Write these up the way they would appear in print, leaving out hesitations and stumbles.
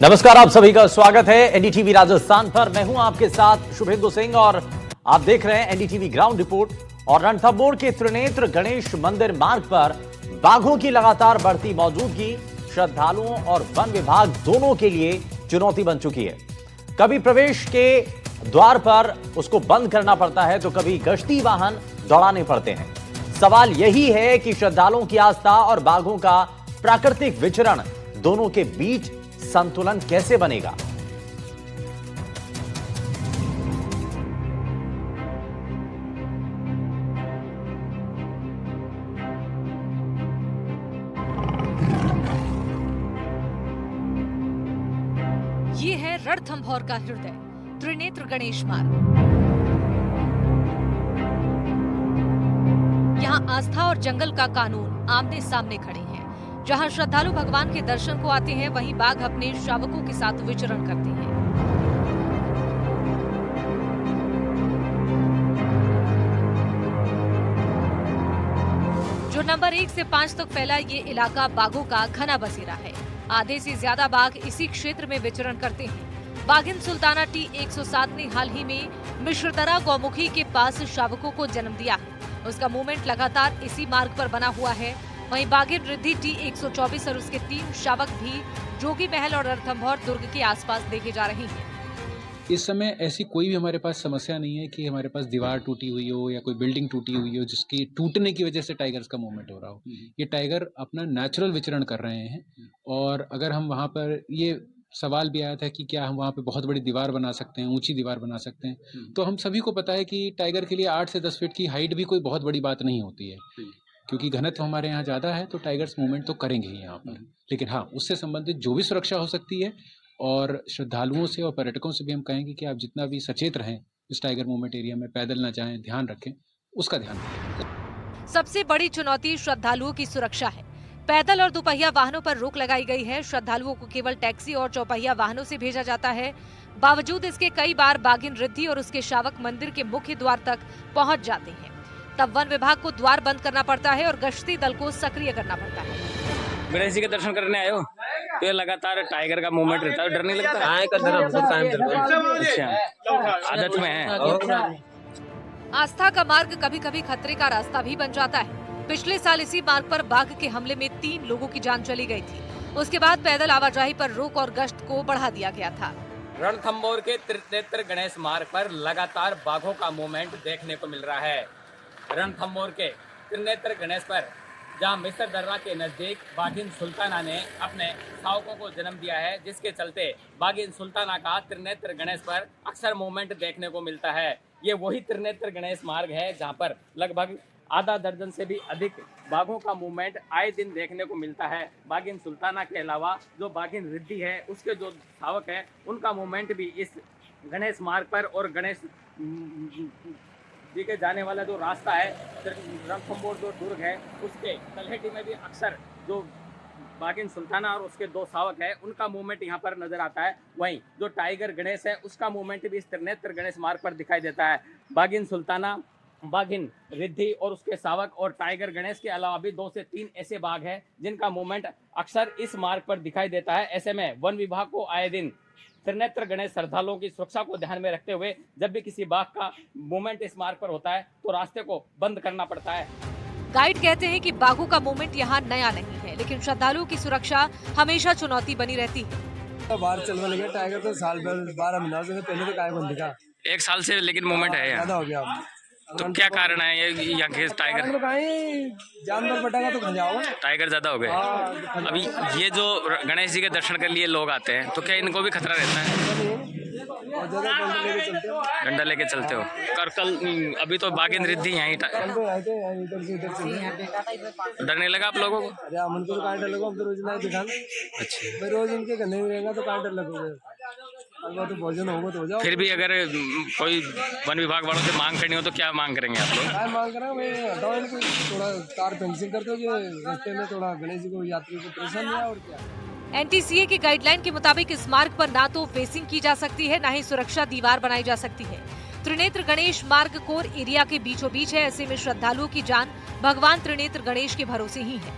नमस्कार, आप सभी का स्वागत है एनडीटीवी राजस्थान पर। मैं हूं आपके साथ शुभेंदु सिंह और आप देख रहे हैं एनडीटीवी ग्राउंड रिपोर्ट। और रणथंभौर के त्रिनेत्र गणेश मंदिर मार्ग पर बाघों की लगातार बढ़ती मौजूदगी श्रद्धालुओं और वन विभाग दोनों के लिए चुनौती बन चुकी है। कभी प्रवेश के द्वार पर उसको बंद करना पड़ता है तो कभी गश्ती वाहन दौड़ाने पड़ते हैं। सवाल यही है कि श्रद्धालुओं की आस्था और बाघों का प्राकृतिक विचरण दोनों के बीच संतुलन कैसे बनेगा। ये है रणथंभौर का हृदय, त्रिनेत्र गणेश मार्ग। यहाँ आस्था और जंगल का कानून आमने सामने खड़े हैं। जहाँ श्रद्धालु भगवान के दर्शन को आते हैं, वहीं बाघ अपने शावकों के साथ विचरण करते हैं। जो नंबर 1 से 5 तक फैला ये इलाका बाघों का घना बसेरा है। आधे से ज्यादा बाघ इसी क्षेत्र में विचरण करते हैं। बाघिन सुल्ताना T107 ने हाल ही में मिश्रदरा गौमुखी के पास शावकों को जन्म दिया है। उसका मूवमेंट लगातार इसी मार्ग पर बना हुआ है। वहीं बाघिन रिद्धि T124 और उसके 3 शावक भी जोगी महल और रणथंभौर दुर्ग के आसपास देखे जा रहे हैं। इस समय ऐसी कोई भी हमारे पास समस्या नहीं है कि हमारे पास दीवार टूटी हुई हो या कोई बिल्डिंग टूटी हुई हो जिसकी टूटने की वजह से टाइगर्स का मूवमेंट हो रहा हो। ये टाइगर अपना नेचुरल विचरण कर रहे हैं। और अगर हम वहाँ पर, ये सवाल भी आया था कि क्या हम वहाँ पे बहुत बड़ी दीवार बना सकते हैं, ऊंची दीवार बना सकते हैं, तो हम सभी को पता है कि टाइगर के लिए 8 से 10 फीट की हाइट भी कोई बहुत बड़ी बात नहीं होती है, क्योंकि घनत्व हमारे यहाँ ज़्यादा है तो टाइगर्स मूवमेंट तो करेंगे ही यहाँ पर। लेकिन हाँ, उससे संबंधित जो भी सुरक्षा हो सकती है, और श्रद्धालुओं से और पर्यटकों से भी हम कहेंगे कि आप जितना भी सचेत रहें इस टाइगर मूवमेंट एरिया में, पैदल ना जाएं, ध्यान रखें, उसका ध्यान रखें। सबसे बड़ी चुनौती श्रद्धालुओं की सुरक्षा है। पैदल और दुपहिया वाहनों पर रोक लगाई गई है। श्रद्धालुओं को केवल टैक्सी और चौपहिया वाहनों से भेजा जाता है। बावजूद इसके कई बार बाघिन रिद्धि और उसके शावक मंदिर के मुख्य द्वार तक पहुंच जाते हैं। तब वन विभाग को द्वार बंद करना पड़ता है और गश्ती दल को सक्रिय करना पड़ता है। गणेश जी के दर्शन करने आए हो तो ये लगातार टाइगर का मूवमेंट रहता है, डर नहीं लगता? अच्छा, आदत में है। आस्था का मार्ग कभी कभी खतरे का रास्ता भी बन जाता है। पिछले साल इसी मार्ग पर बाघ के हमले में 3 लोगों की जान चली गई थी। उसके बाद पैदल आवाजाही पर रोक और गश्त को बढ़ा दिया गया था। रणथंभौर के त्रिनेत्र गणेश मार्ग पर लगातार बाघों का मूवमेंट देखने को मिल रहा है। रणथंभौर के त्रिनेत्र गणेश पर जहां मिस्र दर्रा के नजदीक बाघिन सुल्ताना ने अपने शावकों को जन्म दिया है, जिसके चलते बाघिन सुल्ताना का त्रिनेत्र गणेश पर अक्सर मूवमेंट देखने को मिलता है। ये वही त्रिनेत्र गणेश मार्ग है जहां पर लगभग आधा दर्जन से भी अधिक बाघों का मूवमेंट आए दिन देखने को मिलता है। बाघिन सुल्ताना के अलावा जो बाघिन रिद्धि है, उसके जो शावक है, उनका मूवमेंट भी इस गणेश मार्ग पर और गणेश जी के जाने वाला जो रास्ता है रणथंभौर जो दुर्ग है, उसके तलहटी में भी अक्सर जो बाघिन सुल्ताना और उसके 2 शावक है, उनका मूवमेंट यहाँ पर नजर आता है। वहीं जो टाइगर गणेश है, उसका मूवमेंट भी इस त्रिनेत्र गणेश मार्ग पर दिखाई देता है। बाघिन सुल्ताना, बाघिन रिद्धि और उसके शावक और टाइगर गणेश के अलावा भी 2 से 3 ऐसे बाघ हैं जिनका मूवमेंट अक्सर इस मार्ग पर दिखाई देता है। ऐसे में वन विभाग को आए दिन त्रिनेत्र गणेश श्रद्धालुओं की सुरक्षा को ध्यान में रखते हुए जब भी किसी बाघ का मूवमेंट इस मार्ग पर होता है तो रास्ते को बंद करना पड़ता है। गाइड कहते हैं कि बाघों का मूवमेंट यहाँ नया नहीं है, लेकिन श्रद्धालुओं की सुरक्षा हमेशा चुनौती बनी रहती है। बाहर चलने लगे टाइगर तो साल भर 12 महीना से पहले तो काय बंद दिखा 1 साल से लेकिन मूवमेंट है ज्यादा यहाँ। हो गया। तो क्या कारण है ये यहाँ के टाइगर? तो कहीं जानवर बटेगा तो जाओ, टाइगर ज्यादा हो गए। अभी ये जो गणेश जी के दर्शन के लिए लोग आते हैं तो क्या इनको भी खतरा रहता है? डंडा लेके चलते हो? कल अभी तो बाघिन रिद्धि यहीं डर नहीं लगा आप लोगों को? अरे हम उनको तो कहाँ डर लगा, हम तो रोज ना दिखाना। अच्छा, भाई रोज इनके गंदे में रहेगा तो कहाँ डर लगोगे। तो भोजन होगा तो हो जाओ। फिर भी अगर कोई वन विभाग वालों से मांग करनी हो तो क्या मांग करेंगे आप लोग? काय मांग करा भाई, हटाओ इनको, थोड़ा कार फेंसिंग करते हो कि रास्ते में थोड़ा गणेश जी को यात्री को परेशान नहीं है, और क्या। एनटीसीए के गाइडलाइन के मुताबिक इस मार्ग पर ना तो फेसिंग की जा सकती है, ना ही सुरक्षा दीवार बनाई जा सकती है। त्रिनेत्र गणेश मार्ग कोर एरिया के बीचों बीच है। ऐसे में श्रद्धालुओं की जान भगवान त्रिनेत्र गणेश के भरोसे ही है।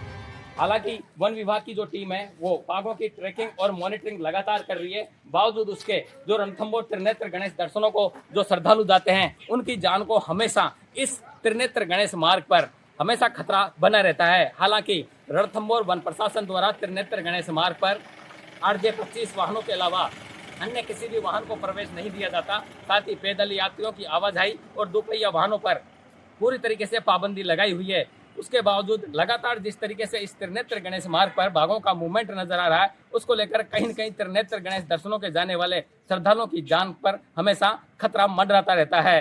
हालांकि वन विभाग की जो टीम है वो बाघों की ट्रैकिंग और मॉनिटरिंग लगातार कर रही है। बावजूद उसके जो रणथंभौर त्रिनेत्र गणेश दर्शनों को जो श्रद्धालु जाते हैं उनकी जान को हमेशा इस त्रिनेत्र गणेश मार्ग पर हमेशा खतरा बना रहता है। हालांकि रणथंभौर वन प्रशासन द्वारा त्रिनेत्र गणेश मार्ग पर RJ 25 वाहनों के अलावा अन्य किसी भी वाहन को प्रवेश नहीं दिया जाता। साथ ही पैदल यात्रियों की आवाजाही और दोपहिया वाहनों पर पूरी तरीके से पाबंदी लगाई हुई है। उसके बावजूद लगातार जिस तरीके से इस त्रिनेत्र गणेश मार्ग पर बाघों का मूवमेंट नजर आ रहा है, उसको लेकर कहीं न कहीं त्रिनेत्र गणेश दर्शनों के जाने वाले श्रद्धालुओं की जान पर हमेशा खतरा मंडराता रहता है।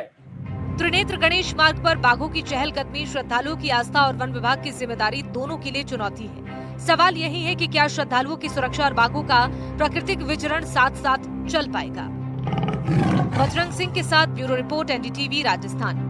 त्रिनेत्र गणेश मार्ग पर बाघों की चहलकदमी श्रद्धालुओं की आस्था और वन विभाग की जिम्मेदारी दोनों के लिए चुनौती है। सवाल यही है कि क्या श्रद्धालुओं की सुरक्षा और बाघों का प्राकृतिक विचरण साथ साथ चल पाएगा। बजरंग सिंह के साथ ब्यूरो रिपोर्ट NDTV राजस्थान।